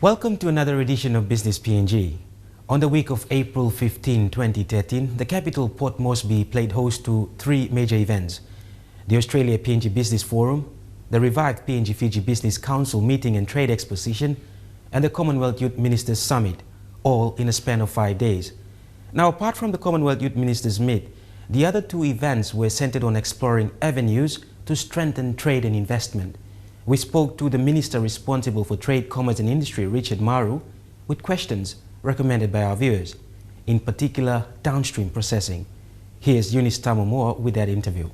Welcome to another edition of Business PNG. On the week of April 15, 2013, the capital Port Moresby played host to three major events: the Australia PNG Business Forum, the revived PNG Fiji Business Council Meeting and Trade Exposition, and the Commonwealth Youth Ministers Summit, all in a span of 5 days. Now, apart from the Commonwealth Youth Ministers Meet, the other two events were centered on exploring avenues to strengthen trade and investment. We spoke to the Minister responsible for Trade, Commerce and Industry, Richard Maru, with questions recommended by our viewers, in particular downstream processing. Here's Eunice Tamomoa with that interview.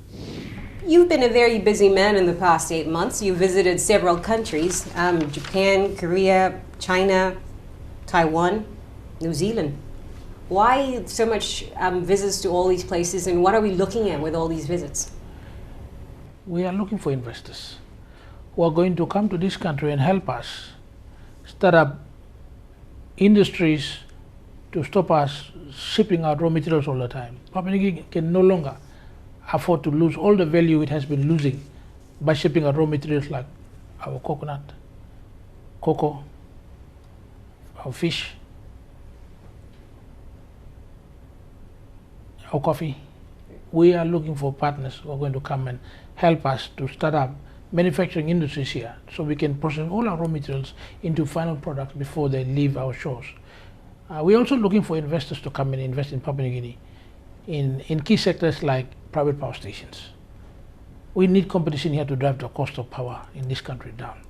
You've been a very busy man in the past 8 months. You visited several countries, Japan, Korea, China, Taiwan, New Zealand. Why so much visits to all these places, and what are we looking at with all these visits? We are looking for investors who are going to come to this country and help us start up industries to stop us shipping out raw materials all the time. Papua New Guinea can no longer afford to lose all the value it has been losing by shipping out raw materials like our coconut, cocoa, our fish, our coffee. We are looking for partners who are going to come and help us to start up manufacturing industries here, so we can process all our raw materials into final products before they leave our shores. We're also looking for investors to come and invest in Papua New Guinea in key sectors like private power stations. We need competition here to drive the cost of power in this country down.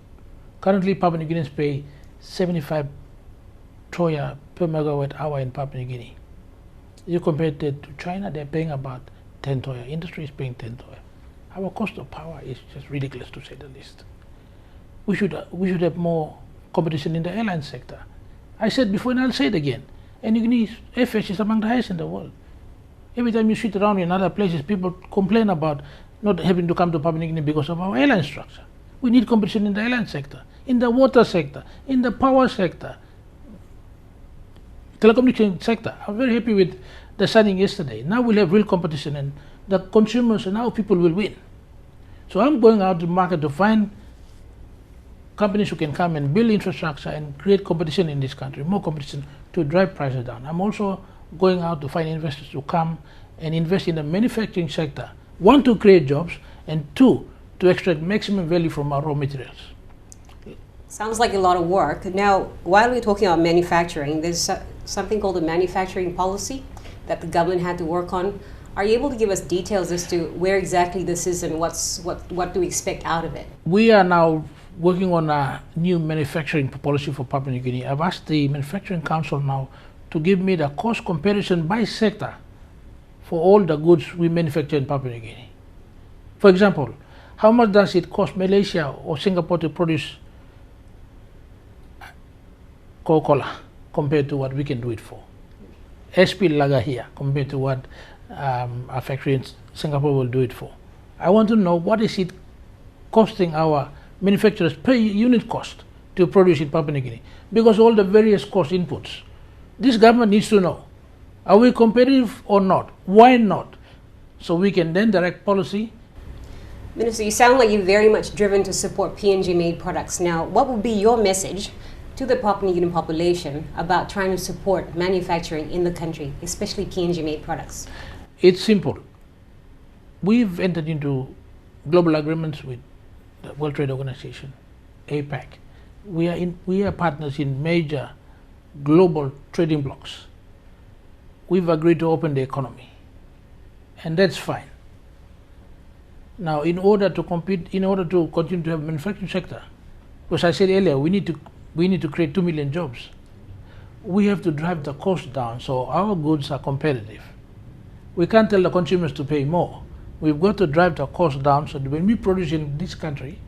Currently, Papua New Guineans pay 75 toya per megawatt hour in Papua New Guinea. You compare that to China, they're paying about 10 toya. Industry is paying 10 toya. Our cost of power is just ridiculous, to say the least. We should have more competition in the airline sector. I said before and I'll say it again, and Guinea's airfares is among the highest in the world. Every time you sit around in other places, people complain about not having to come to Papua New Guinea because of our airline structure. We need competition in the airline sector, in the water sector, in the power sector, telecommunication sector. I'm very happy with the signing yesterday. Now we'll have real competition, and the consumers and our people will win. So I'm going out to the market to find companies who can come and build infrastructure and create competition in this country, more competition to drive prices down. I'm also going out to find investors to come and invest in the manufacturing sector. One, to create jobs, and two, to extract maximum value from our raw materials. Sounds like a lot of work. Now, while we're talking about manufacturing, there's something called a manufacturing policy that the government had to work on. Are you able to give us details as to where exactly this is and what do we expect out of it? We are now working on a new manufacturing policy for Papua New Guinea. I've asked the Manufacturing Council now to give me the cost comparison by sector for all the goods we manufacture in Papua New Guinea. For example, how much does it cost Malaysia or Singapore to produce Coca-Cola compared to what we can do it for? SP Lager here compared to what a factory in Singapore will do it for. I want to know what is it costing our manufacturers per unit cost to produce in Papua New Guinea, because all the various cost inputs. This government needs to know, are we competitive or not? Why not? So we can then direct policy. Minister, you sound like you're very much driven to support PNG-made products. Now, what would be your message to the Papua New Guinea population about trying to support manufacturing in the country, especially PNG-made products? It's simple. We've entered into global agreements with the World Trade Organization, APEC. We are partners in major global trading blocs. We've agreed to open the economy, and that's fine. Now, in order to compete, in order to continue to have a manufacturing sector, because I said earlier, we need to create 2 million jobs. We have to drive the cost down so our goods are competitive. We can't tell the consumers to pay more. We've got to drive the cost down so that when we produce in this country,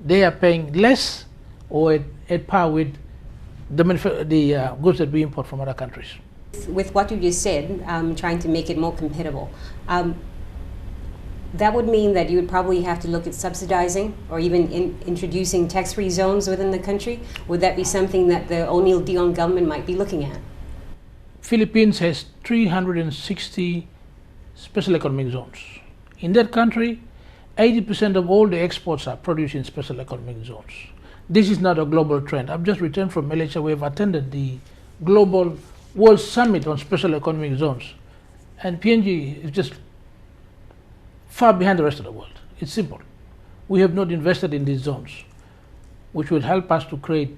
they are paying less or at par with the goods that we import from other countries. With what you just said, trying to make it more competitive, that would mean that you would probably have to look at subsidizing or even introducing tax-free zones within the country. Would that be something that the O'Neill Dion government might be looking at? Philippines has 360 special economic zones. In that country, 80% of all the exports are produced in special economic zones. This is not a global trend. I've just returned from Malaysia. We have attended the Global World Summit on Special Economic Zones. And PNG is just far behind the rest of the world. It's simple. We have not invested in these zones, which will help us to create,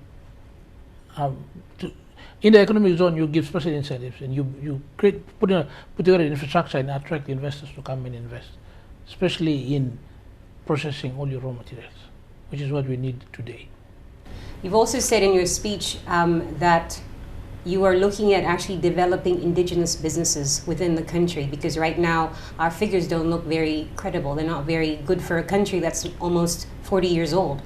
in the economic zone, you give special incentives and you put together infrastructure and attract investors to come and invest, especially in processing all your raw materials, which is what we need today. You've also said in your speech that you are looking at actually developing indigenous businesses within the country, because right now our figures don't look very credible. They're not very good for a country that's almost 40 years old.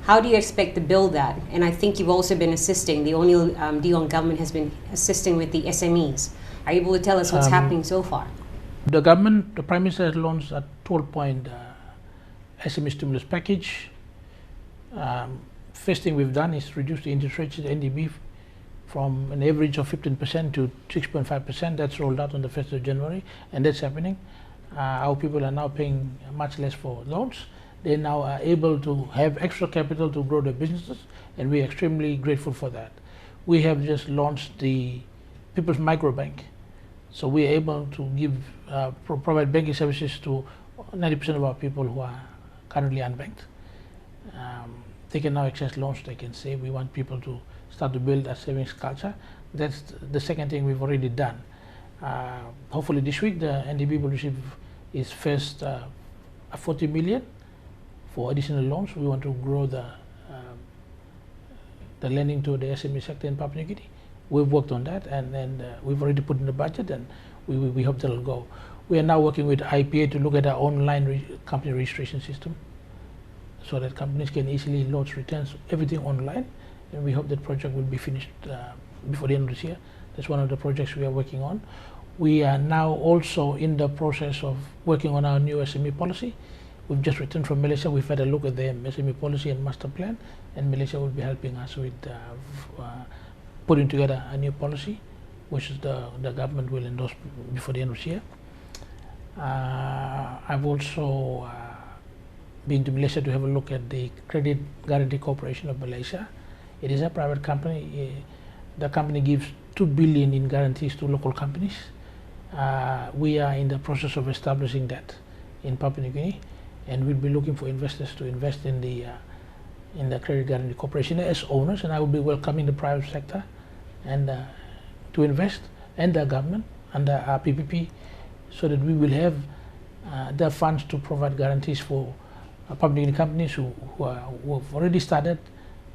How do you expect to build that? And I think you've also been assisting, the O'Neill Dion government has been assisting with the SMEs. Are you able to tell us what's happening so far? The government, the Prime Minister has launched a 12-point SME stimulus package. First thing we've done is reduce the interest rates at NDB from an average of 15% to 6.5%. That's rolled out on the 1st of January, and that's happening. Our people are now paying much less for loans. They now are able to have extra capital to grow their businesses, and we're extremely grateful for that. We have just launched the People's Microbank, so we're able to give provide banking services to 90% of our people who are currently unbanked. They can now access loans, they can save. We want people to start to build a savings culture. That's the second thing we've already done. Hopefully this week the NDB will receive its first 40 million for additional loans. We want to grow the lending to the SME sector in Papua New Guinea. We've worked on that, and we've already put in the budget, and we hope that'll go. We are now working with IPA to look at our online company registration system, so that companies can easily lodge returns, everything online, and we hope that project will be finished before the end of this year. That's one of the projects we are working on. We are now also in the process of working on our new SME policy. We've just returned from Malaysia. We've had a look at the SME policy and master plan, and Malaysia will be helping us with putting together a new policy, which is the government will endorse before the end of this year. I've also been to Malaysia to have a look at the Credit Guarantee Corporation of Malaysia. It is a private company. The company gives 2 billion in guarantees to local companies. We are in the process of establishing that in Papua New Guinea, and we'll be looking for investors to invest in the Credit Guarantee Corporation as owners, and I will be welcoming the private sector and to invest, and the government under our PPP, so that we will have the funds to provide guarantees for Papua New Guinea companies who have already started.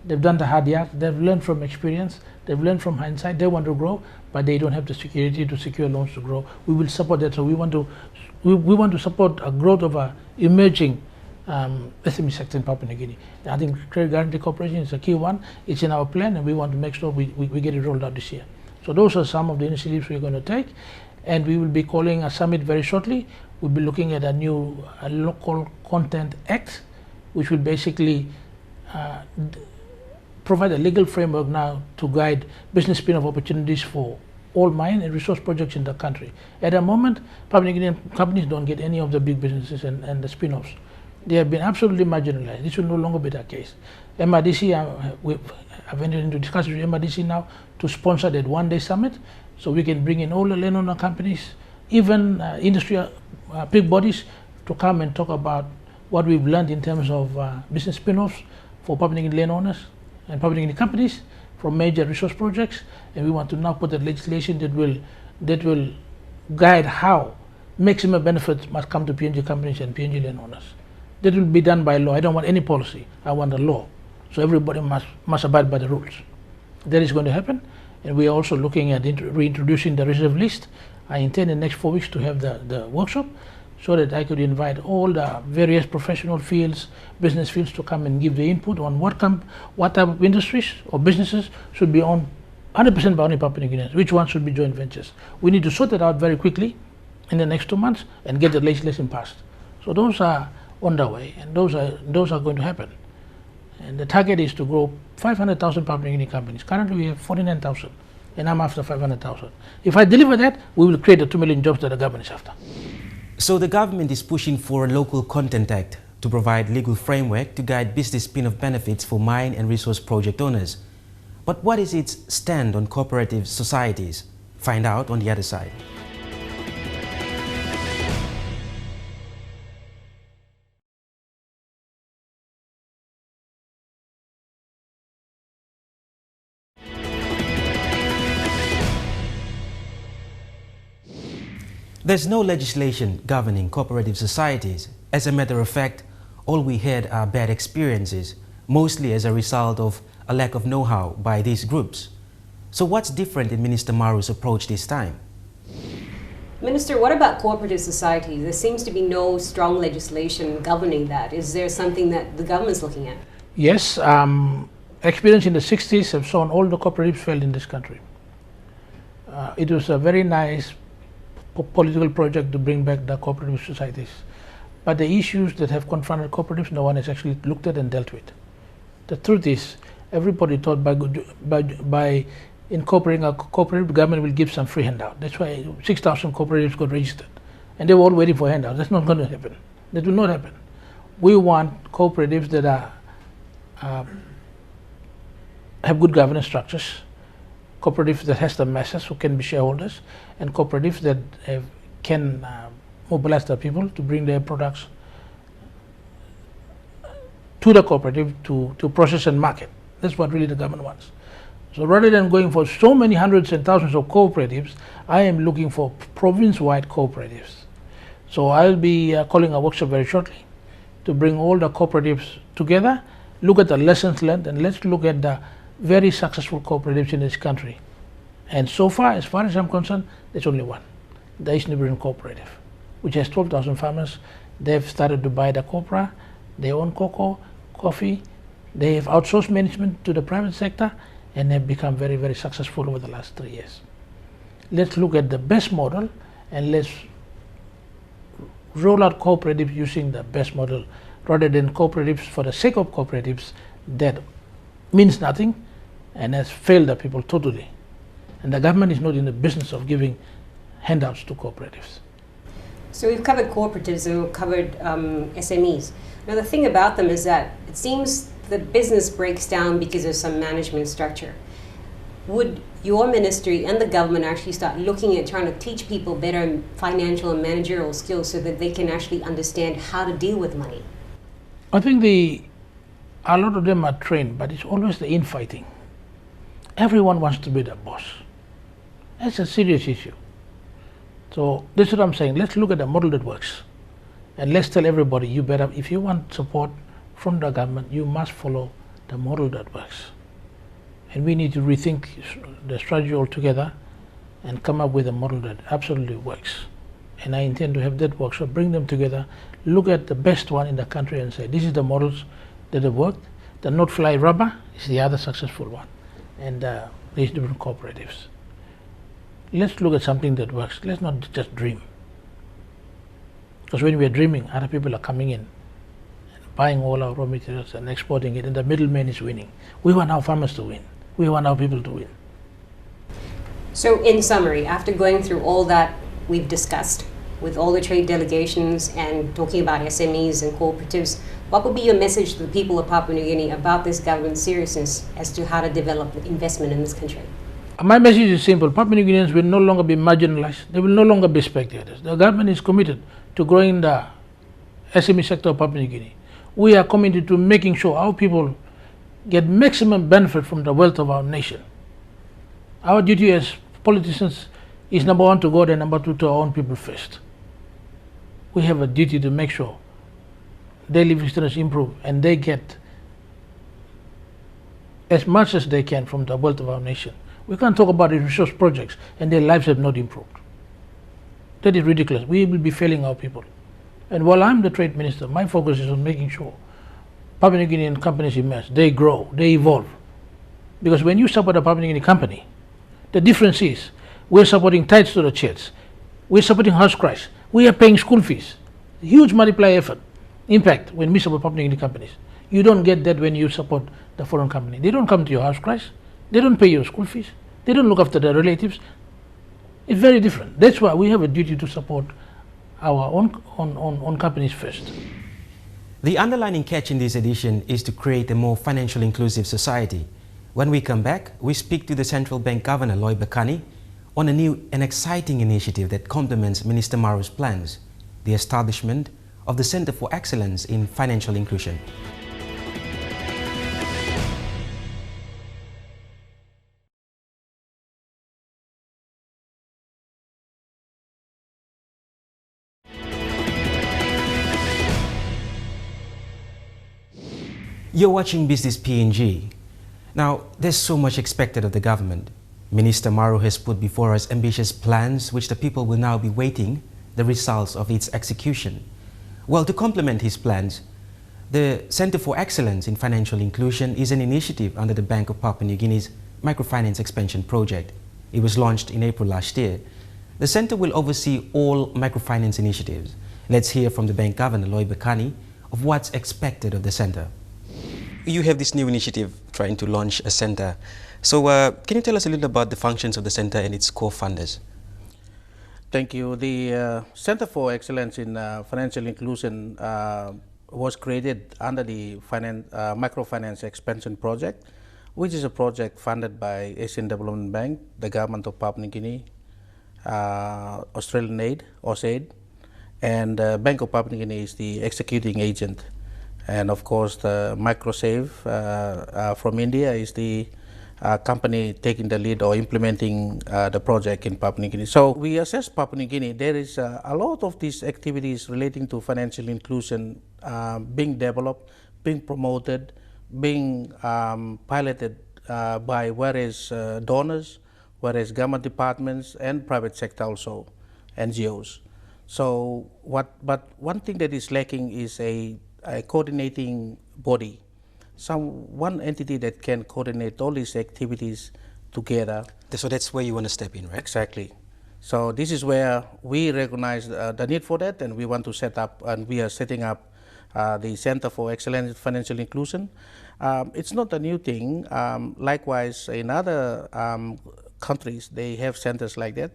They've done the hard yards, they've learned from experience, they've learned from hindsight, they want to grow, but they don't have the security to secure loans to grow. We will support that, so we want to support a growth of a emerging SME sector in Papua New Guinea. I think Credit Guarantee Corporation is a key one. It's in our plan, and we want to make sure we get it rolled out this year. So those are some of the initiatives we're going to take, and we will be calling a summit very shortly. We'll be looking at a new Local Content Act, which will basically provide a legal framework now to guide business spin-off opportunities for all mine and resource projects in the country. At the moment, Papua New Guinean companies don't get any of the big businesses and the spin-offs. They have been absolutely marginalized. This will no longer be the case. MRDC, I've entered into discussions with MRDC now to sponsor that one-day summit, so we can bring in all the landowner companies, even industry big bodies, to come and talk about what we've learned in terms of business spin-offs for Papua New Guinea landowners and Papua New Guinea companies from major resource projects. And we want to now put the legislation that will guide how maximum benefits must come to PNG companies and PNG landowners. That will be done by law. I don't want any policy. I want a law. So everybody must abide by the rules. That is going to happen. And we are also looking at reintroducing the reserve list. I intend in the next 4 weeks to have the workshop, so that I could invite all the various professional fields, business fields, to come and give the input on what type of industries or businesses should be owned 100% by only Papua New Guineans, which ones should be joint ventures. We need to sort that out very quickly in the next 2 months and get the legislation passed. So those are on the way, and those are going to happen. And the target is to grow 500,000 Papua New Guinea companies. Currently we have 49,000, and I'm after 500,000. If I deliver that, we will create the 2 million jobs that the government is after. So the government is pushing for a local content act. to provide legal framework to guide business spin-off benefits for mine and resource project owners. But what is its stand on cooperative societies? Find out on the other side. There's no legislation governing cooperative societies. As a matter of fact, all we had are bad experiences, mostly as a result of a lack of know-how by these groups. So what's different in Minister Maru's approach this time? Minister, what about cooperative societies? There seems to be no strong legislation governing that. Is there something that the government's looking at? Yes, experience in the 60s have shown all the cooperatives failed in this country. It was a very nice political project to bring back the cooperative societies. But the issues that have confronted cooperatives, no one has actually looked at and dealt with. The truth is, everybody thought by incorporating a cooperative, the government will give some free handout. That's why 6,000 cooperatives got registered. And they were all waiting for handouts. That's not going to happen. That will not happen. We want cooperatives that are have good governance structures, cooperatives that has the masses who can be shareholders, and cooperatives that can mobilize the people to bring their products to the cooperative to process and market. That's what really the government wants. So rather than going for so many hundreds and thousands of cooperatives, I am looking for province-wide cooperatives. So I'll be calling a workshop very shortly to bring all the cooperatives together, look at the lessons learned, and let's look at the very successful cooperatives in this country. And so far as I'm concerned, there's only one, the East Neighboring Cooperative, which has 12,000 farmers. They've started to buy the copra, they own cocoa, coffee, they have outsourced management to the private sector, and have become very, very successful over the last 3 years. Let's look at the best model, and let's roll out cooperatives using the best model, rather than cooperatives for the sake of cooperatives that means nothing and has failed the people totally. And the government is not in the business of giving handouts to cooperatives. So we've covered cooperatives and we've covered SMEs. Now the thing about them is that it seems the business breaks down because of some management structure. Would your ministry and the government actually start looking at trying to teach people better financial and managerial skills so that they can actually understand how to deal with money? I think a lot of them are trained, but it's always the infighting. Everyone wants to be the boss. That's a serious issue. So that's what I'm saying. Let's look at the model that works. And let's tell everybody, you better, if you want support from the government, you must follow the model that works. And we need to rethink the strategy altogether and come up with a model that absolutely works. And I intend to have that workshop, bring them together, look at the best one in the country and say, this is the models that have worked. The not fly rubber is the other successful one. And these different cooperatives. Let's look at something that works. Let's not just dream. Because when we are dreaming, other people are coming in and buying all our raw materials and exporting it, and the middleman is winning. We want our farmers to win. We want our people to win. So in summary, after going through all that we've discussed with all the trade delegations and talking about SMEs and cooperatives, what would be your message to the people of Papua New Guinea about this government's seriousness as to how to develop investment in this country? My message is simple. Papua New Guineans will no longer be marginalized. They will no longer be spectators. The government is committed to growing the SME sector of Papua New Guinea. We are committed to making sure our people get maximum benefit from the wealth of our nation. Our duty as politicians is number one to God and number two to our own people first. We have a duty to make sure their living standards improve and they get as much as they can from the wealth of our nation. We can't talk about the resource projects and their lives have not improved. That is ridiculous. We will be failing our people. And while I'm the trade minister, my focus is on making sure Papua New Guinean companies emerge, they grow, they evolve. Because when you support a Papua New Guinea company, the difference is we're supporting tithes to the church, we're supporting house cries, we are paying school fees. Huge multiplier effort. Impact when we support Papua New Guinea companies. You don't get that when you support the foreign company. They don't come to your house cries, they don't pay your school fees, they don't look after their relatives. It's very different. That's why we have a duty to support our own companies first. The underlying catch in this edition is to create a more financially inclusive society. When we come back, we speak to the Central Bank Governor, Lloyd Bakani, on a new and exciting initiative that complements Minister Maro's plans, the establishment of the Center for Excellence in Financial Inclusion. You're watching Business PNG. Now, there's so much expected of the government. Minister Maro has put before us ambitious plans which the people will now be waiting the results of its execution. Well, to complement his plans, the Center for Excellence in Financial Inclusion is an initiative under the Bank of Papua New Guinea's Microfinance Expansion Project. It was launched in April last year. The center will oversee all microfinance initiatives. Let's hear from the Bank Governor, Lloyd Bakani, of what's expected of the center. You have this new initiative trying to launch a center. So can you tell us a little about the functions of the center and its co-funders? Thank you. The Center for Excellence in Financial Inclusion was created under the Microfinance Expansion Project, which is a project funded by Asian Development Bank, the government of Papua New Guinea, Australian Aid, AusAid, and Bank of Papua New Guinea is the executing agent. And of course, the MicroSave from India is the company taking the lead or implementing the project in Papua New Guinea. So we assess Papua New Guinea. There is a lot of these activities relating to financial inclusion being developed, being promoted, being piloted by various donors, various government departments, and private sector also, NGOs. So but one thing that is lacking is a coordinating body, one entity that can coordinate all these activities together. So that's where you want to step in, right? Exactly. So this is where we recognize the need for that, and we want to set up, and we are setting up the Center for Excellence in Financial Inclusion. It's not a new thing. Likewise, in other countries, they have centers like that.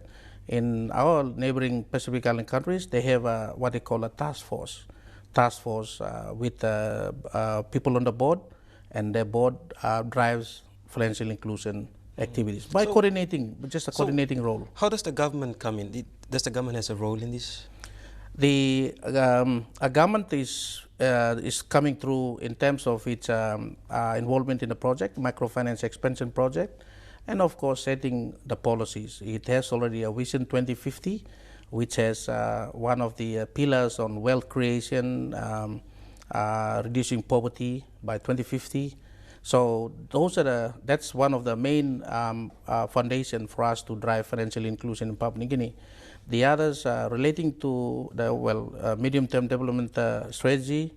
In our neighboring Pacific Island countries, they have what they call a task force with people on the board, and the board drives financial inclusion activities by coordinating, just a coordinating role. How does the government come in? Does the government has a role in this? The government is coming through in terms of its involvement in the project, Microfinance Expansion Project, and of course setting the policies. It has already a Vision 2050, which has one of the pillars on wealth creation, reducing poverty by 2050. So that's one of the main foundation for us to drive financial inclusion in Papua New Guinea. The others relating to the medium-term development strategy,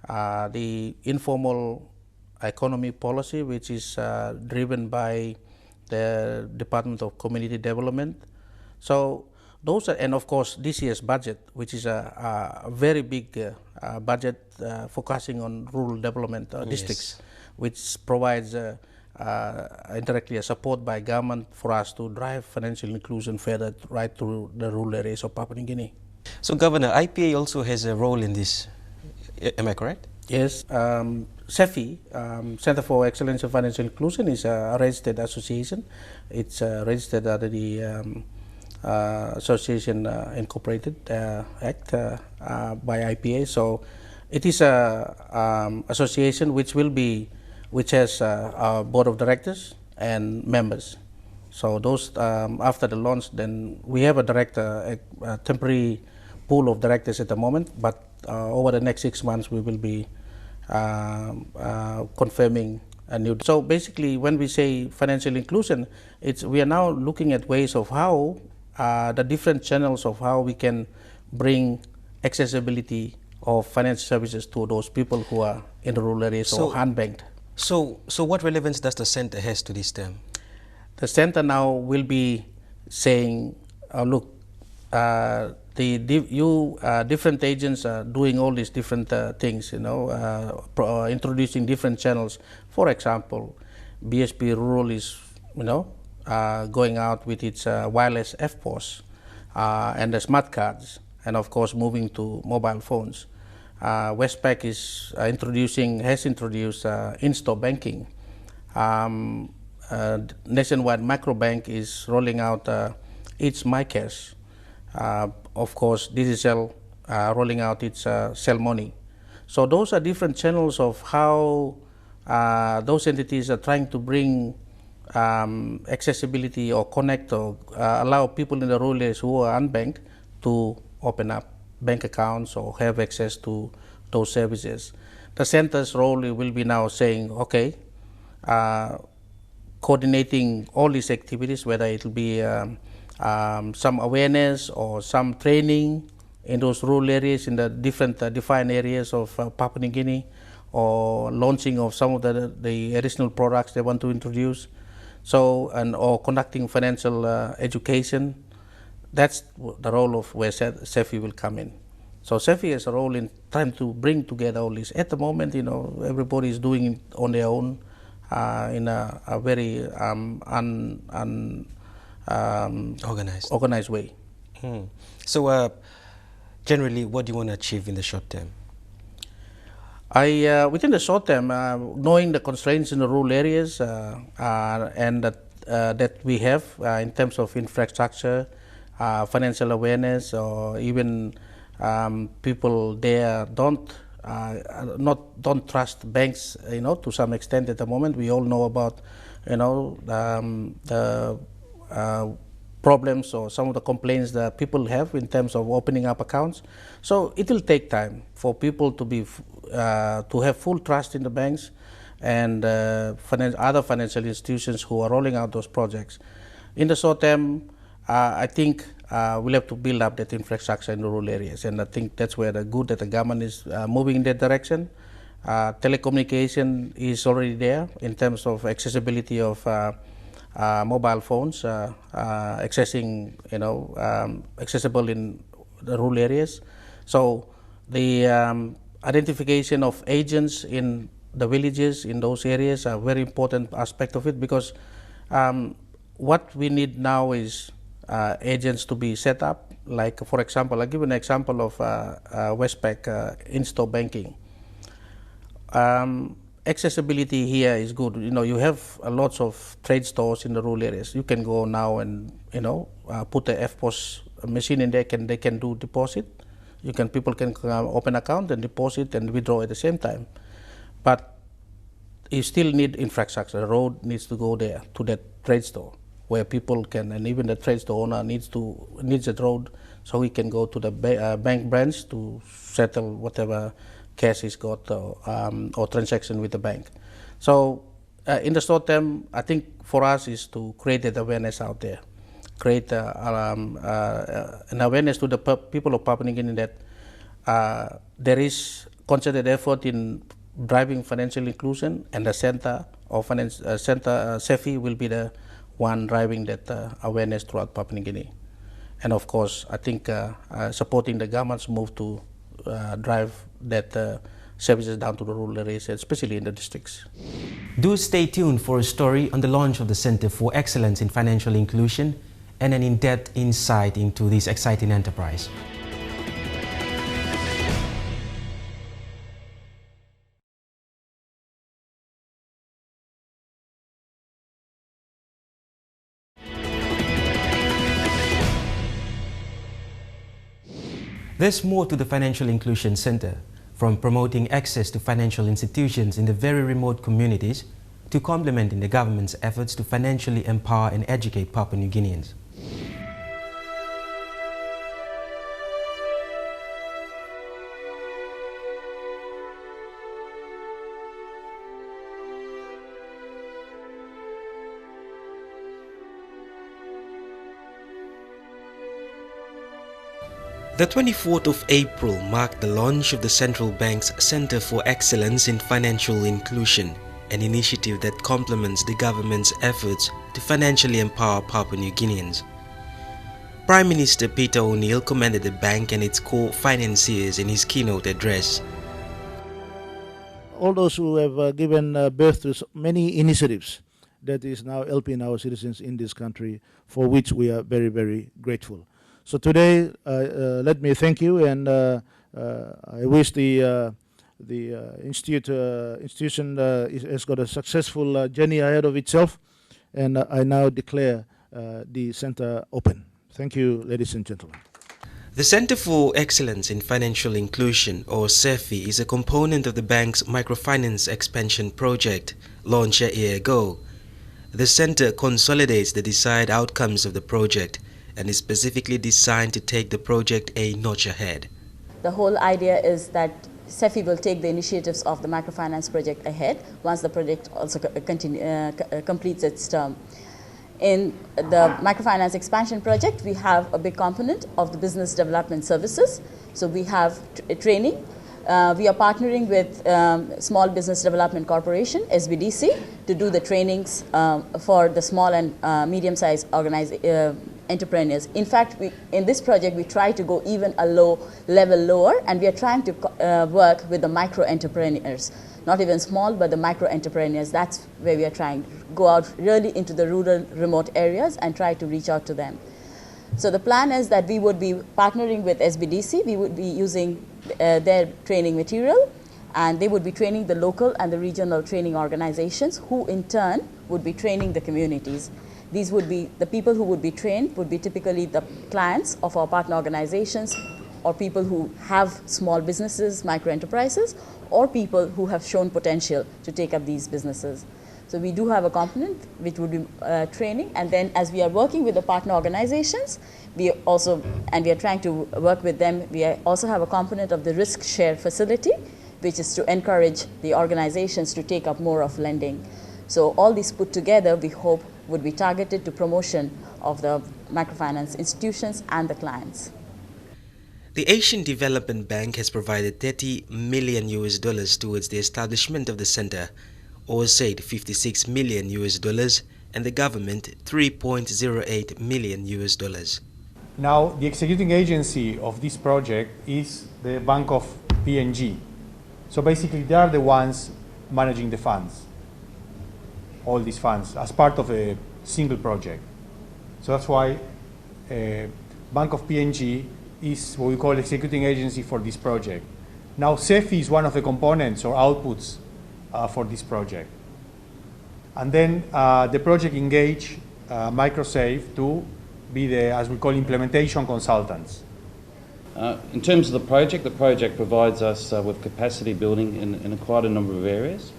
the informal economy policy, which is driven by the Department of Community Development. So those are, and of course this year's budget, which is a very big budget focusing on rural development districts, which provides indirectly a support by government for us to drive financial inclusion further right through the rural areas of Papua New Guinea. So Governor, IPA also has a role in this, am I correct? Yes, CEFI, Center for Excellence in Financial Inclusion, is a registered association. It's registered under the Association Incorporated Act by IPA. So it is a association which has a board of directors and members. So those after the launch, then we have a temporary pool of directors at the moment, but over the next 6 months we will be confirming a new. So basically, when we say financial inclusion, we are now looking at ways of how the different channels of how we can bring accessibility of financial services to those people who are in the rural areas or unbanked. So what relevance does the center has to this term? The center now will be saying, look, different agents are doing all these different things, introducing different channels. For example, BSP Rural is, going out with its wireless FPOS and the smart cards, and of course moving to mobile phones. Westpac has introduced in-store banking. Nationwide Microbank is rolling out its MyCash. Of course, Digicel rolling out its Cell Money. So those are different channels of how those entities are trying to bring accessibility or connect or allow people in the rural areas who are unbanked to open up bank accounts or have access to those services. The center's role will be now saying, okay, coordinating all these activities, whether it will be some awareness or some training in those rural areas, in the different defined areas of Papua New Guinea, or launching of some of the additional products they want to introduce. So, or conducting financial education. That's the role of where CEFI will come in. So CEFI has a role in trying to bring together all this. At the moment, everybody is doing it on their own in a very organized way. So generally, what do you want to achieve in the short term? Within the short term, knowing the constraints in the rural areas and that we have in terms of infrastructure, financial awareness, or even people there don't trust banks, to some extent at the moment. We all know about, the problems or some of the complaints that people have in terms of opening up accounts. So it will take time for people to be to have full trust in the banks and other financial institutions who are rolling out those projects. In the short term, I think we'll have to build up that infrastructure in the rural areas, and I think that's where the good that the government is moving in that direction. Telecommunication is already there in terms of accessibility of mobile phones, accessible in the rural areas. So the identification of agents in the villages in those areas are a very important aspect of it, because what we need now is agents to be set up. Like, for example, I'll give you an example of Westpac in-store banking. Accessibility here is good. You have lots of trade stores in the rural areas. You can go now and put the FPOS machine in there. They can do deposit. People can open account and deposit and withdraw at the same time. But you still need infrastructure. The road needs to go there to that trade store where people can, and even the trade store owner needs that road so he can go to the bank branch to settle whatever cash he's got or transaction with the bank. So in the short term, I think for us is to create that awareness out there, create an awareness to the people of Papua New Guinea that there is concerted effort in driving financial inclusion, and the center of CEFI will be the one driving that awareness throughout Papua New Guinea. And of course, I think supporting the government's move to drive that services down to the rural areas, especially in the districts. Do stay tuned for a story on the launch of the Center for Excellence in Financial Inclusion and an in-depth insight into this exciting enterprise. There's more to the Financial Inclusion Center, from promoting access to financial institutions in the very remote communities to complementing the government's efforts to financially empower and educate Papua New Guineans. The 24th of April marked the launch of the Central Bank's Center for Excellence in Financial Inclusion, an initiative that complements the government's efforts to financially empower Papua New Guineans. Prime Minister Peter O'Neill commended the bank and its core financiers in his keynote address. All those who have given birth to many initiatives that is now helping our citizens in this country, for which we are very, very grateful. So today, let me thank you and I wish the institution has got a successful journey ahead of itself, and I now declare the center open. Thank you, ladies and gentlemen. The Center for Excellence in Financial Inclusion, or CEFI, is a component of the bank's microfinance expansion project launched a year ago. The center consolidates the desired outcomes of the project and is specifically designed to take the project a notch ahead. The whole idea is that CEFI will take the initiatives of the microfinance project ahead once the project also completes its term. In the microfinance expansion project, we have a big component of the business development services. So we have training. We are partnering with Small Business Development Corporation, SBDC, to do the trainings for the small and medium-sized entrepreneurs. In fact, in this project, we try to go even a level lower, and we are trying to work with the micro-entrepreneurs. Not even small, but the micro-entrepreneurs. That's where we are trying to go out really into the rural, remote areas and try to reach out to them. So the plan is that we would be partnering with SBDC. We would be using their training material, and they would be training the local and the regional training organizations, who in turn would be training the communities. These would be the people who would be trained would be typically the clients of our partner organizations, or people who have small businesses, micro enterprises, or people who have shown potential to take up these businesses. So we do have a component which would be training, and then as we are working with the partner organizations, we are trying to work with them, we also have a component of the risk share facility, which is to encourage the organizations to take up more of lending. So all these put together, we hope, would be targeted to promotion of the microfinance institutions and the clients. The Asian Development Bank has provided $30 million towards the establishment of the center, or said $56 million, and the government $3.08 million. Now, the executing agency of this project is the Bank of PNG. So basically, they are the ones managing the funds, all these funds, as part of a single project. So that's why Bank of PNG is what we call executing agency for this project. Now, CEFI is one of the components or outputs for this project. And then the project engaged MicroSafe to be the, as we call, implementation consultants. In terms of the project provides us with capacity building in quite a number of areas.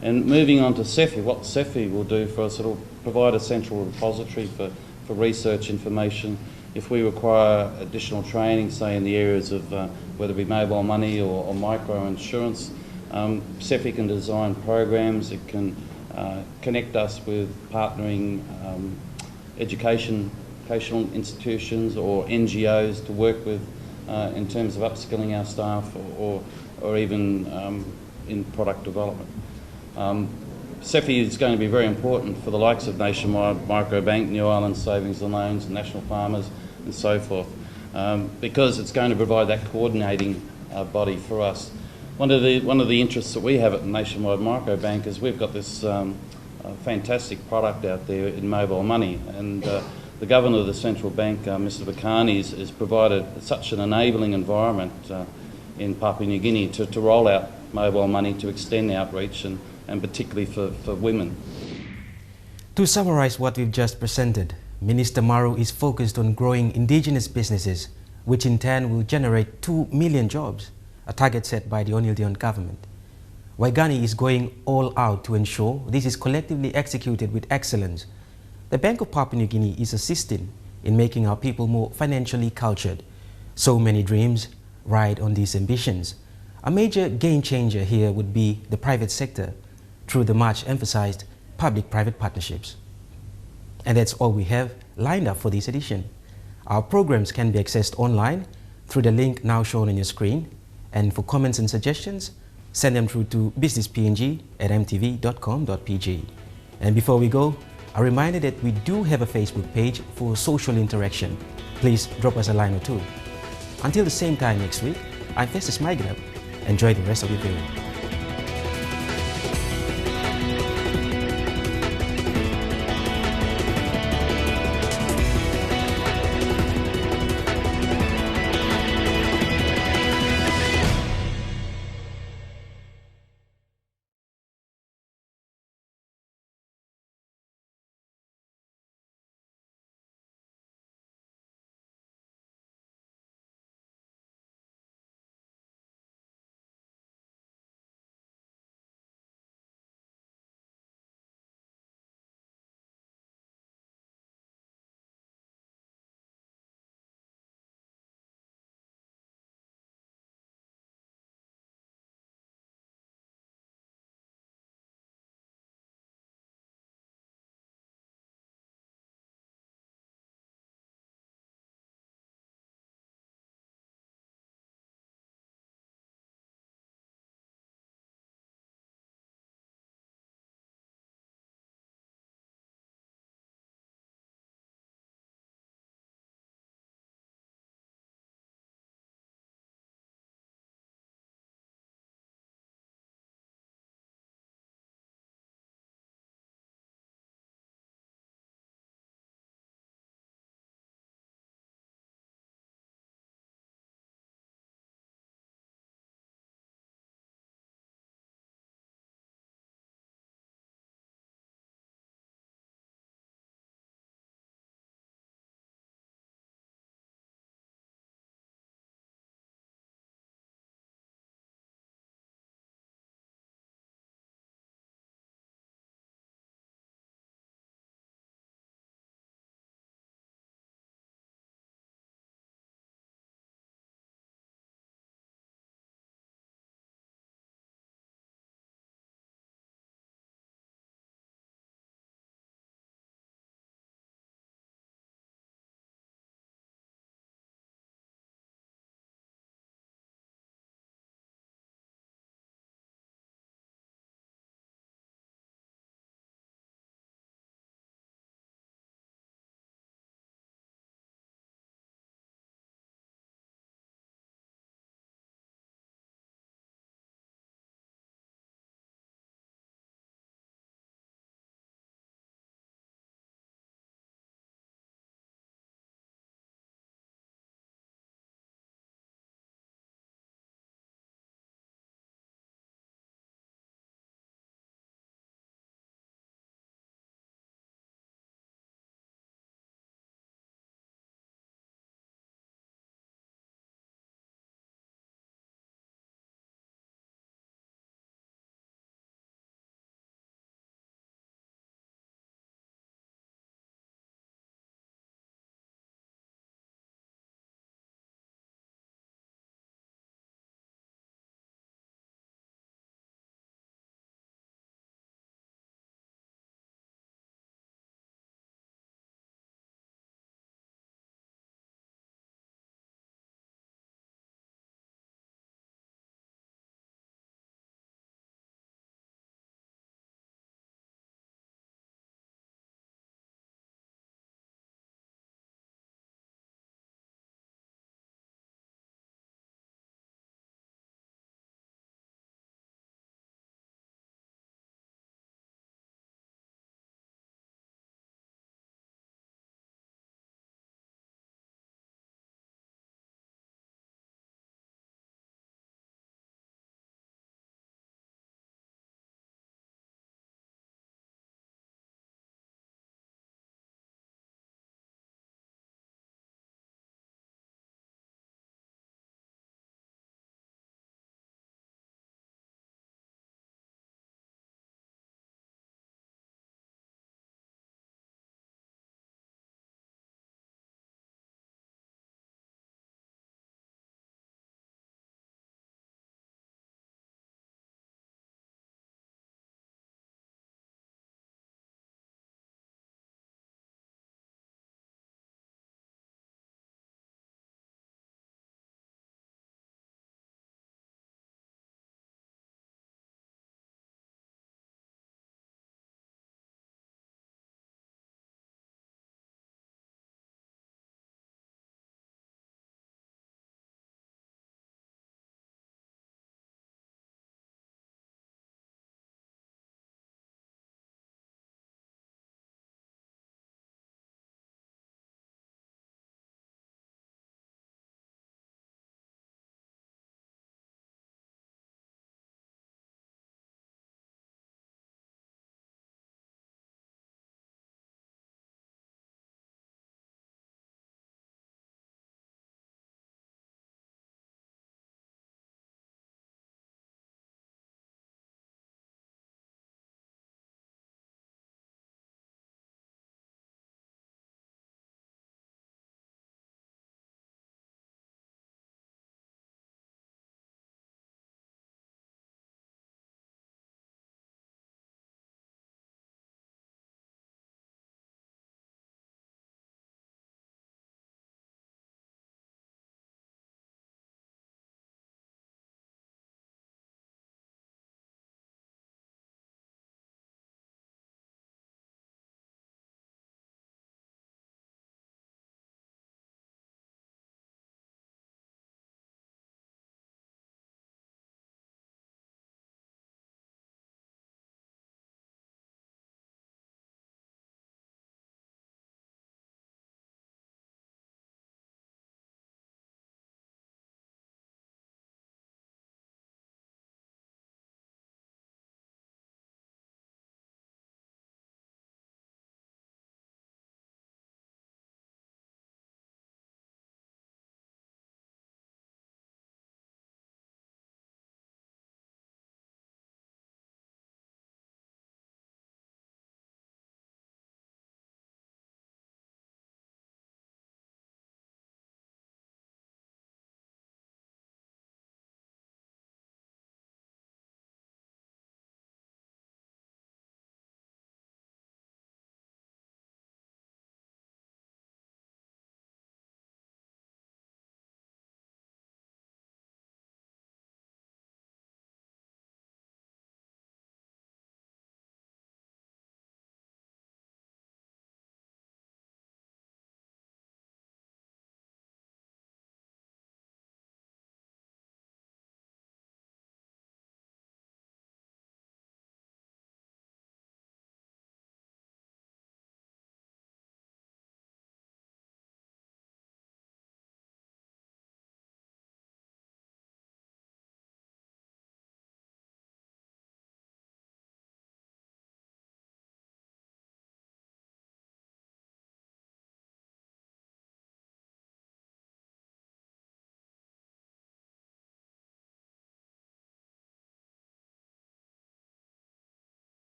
And moving on to CEFI, what CEFI will do for us, it'll provide a central repository for research information. If we require additional training, say in the areas of whether it be mobile money or micro insurance, CEFI can design programs. It can connect us with partnering educational institutions or NGOs to work with in terms of upskilling our staff or even in product development. CEFI is going to be very important for the likes of Nationwide Microbank, New Island Savings and Loans, National Farmers and so forth, because it's going to provide that coordinating body for us. One of the interests that we have at Nationwide Microbank is we've got this fantastic product out there in mobile money, and the Governor of the Central Bank, Mr Bakani, has provided such an enabling environment in Papua New Guinea to roll out mobile money, to extend outreach, and particularly for women. To summarize what we've just presented, Minister Maru is focused on growing indigenous businesses, which in turn will generate 2 million jobs, a target set by the Onildion government. Waigani is going all out to ensure this is collectively executed with excellence. The Bank of Papua New Guinea is assisting in making our people more financially cultured. So many dreams ride on these ambitions. A major game changer here would be the private sector through the much emphasized public-private partnerships. And that's all we have lined up for this edition. Our programs can be accessed online through the link now shown on your screen. And for comments and suggestions, send them through to businesspng@mtv.com.pg. And before we go, a reminder that we do have a Facebook page for social interaction. Please drop us a line or two. Until the same time next week, I'm Festus Maigrab. Enjoy the rest of your day.